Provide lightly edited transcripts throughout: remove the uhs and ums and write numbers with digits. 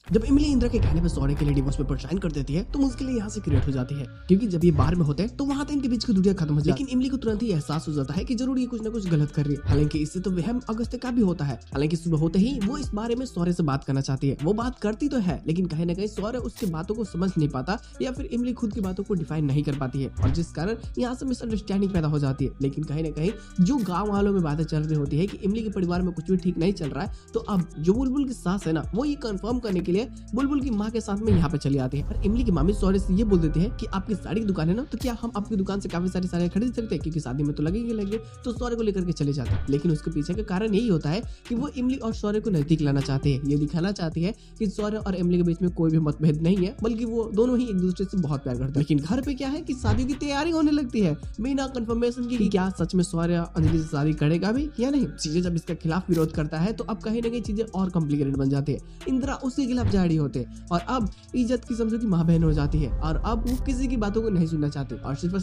जब इमली इंदिरा के कहने पर सॉरी के लिए डिवोर्स पेपर साइन कर देती है तो मुश्किलें यहाँ से क्रिएट हो जाती है, क्योंकि जब ये बाहर में होते हैं तो वहाँ तक इनके बीच की दूरियां खत्म हो जाती है। लेकिन इमली को तुरंत ही एहसास हो जाता है कि जरूर ये कुछ ना कुछ गलत कर रही है। हालांकि इससे तो वहम अगस्त्य का भी होता है। हालांकि सुबह होते ही वो इस बारे में सौर्य से बात करना चाहती है। वो बात करती तो है, लेकिन कहीं ना कहीं सौर्य उसकी बातों को समझ नहीं पाता या फिर इमली खुद की बातों को डिफाइन नहीं कर पाती है, और जिस कारण यहाँ से मिसअंडरस्टैंडिंग पैदा हो जाती है। लेकिन कहीं ना कहीं जो गाँव वालों में बातें चल रही होती है कि इमली के परिवार में कुछ भी ठीक नहीं चल रहा है, तो अब जो बुलबुल की सास है ना, वो ये कंफर्म करने के लिए बुलबुल की माँ के साथ में यहाँ पे चली आती है। और इमली की मामी सौर्य से ये बोल देती है कि आपकी साड़ी की दुकान है ना, तो क्या हम आपकी दुकान से काफी सारी साड़ियां खरीद सकते हैं, क्योंकि शादी में तो लगेंगे। तो सौर्य को लेकर के चले जाते हैं। लेकिन उसके पीछे का कारण यही होता है कि वो इमली और सौर्य को नजदीक लाना चाहते हैं। ये दिखाना चाहती है कि सौर्य और इमली के बीच में कोई भी मतभेद नहीं है, बल्कि वो दोनों ही एक दूसरे से बहुत प्यार करते हैं। लेकिन घर पे क्या है कि शादी की तैयारी होने लगती है बिना कंफर्मेशन की, क्या सच में सौर्य अंजलि से शादी करेगा भी या नहीं। चीजें जब इसका खिलाफ विरोध करता है तो अब कहीं ना कहीं चीजें और कॉम्प्लिकेटेड बन जाती है। इंदिरा उसके खिलाफ जा रही होते हैं और अब इज्जत की समझो कि माँ बहन हो जाती है, और अब वो किसी की बातों को नहीं सुनना चाहती और सिर्फ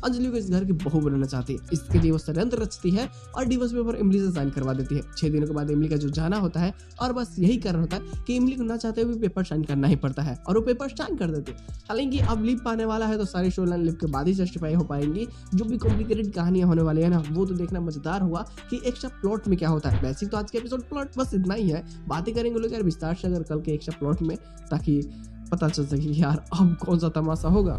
अंजलि को इस घर की बहू बनाना चाहती है। इसके लिए वो षड्यंत्र रचती है और डिवोर्स पेपर इमली से साइन करवा देती है। 6 दिनों के बाद इमली का जो जाना होता है, और बस यही कारण होता है कि इमली को ना चाहते हुए पेपर साइन करना ही पड़ता है, और वो पेपर साइन कर देते हैं। हालांकि अब लीव पाने वाला है तो सारी स्टोरी लाइन लीव के बाद ही जस्टिफाई हो पाएंगी। जो भी कॉम्प्लिकेटेड कहानियां होने वाली है ना, वो तो देखना मजेदार हुआ कि एक्स्ट्रा प्लॉट में क्या होता है। वैसे तो आज के एपिसोड प्लॉट बस इतना ही है, बातें करेंगे लोग यार विस्तार से अगर कल के एक्स्ट्रा प्लॉट में, ताकि पता चल सके यार अब कौन सा तमाशा होगा।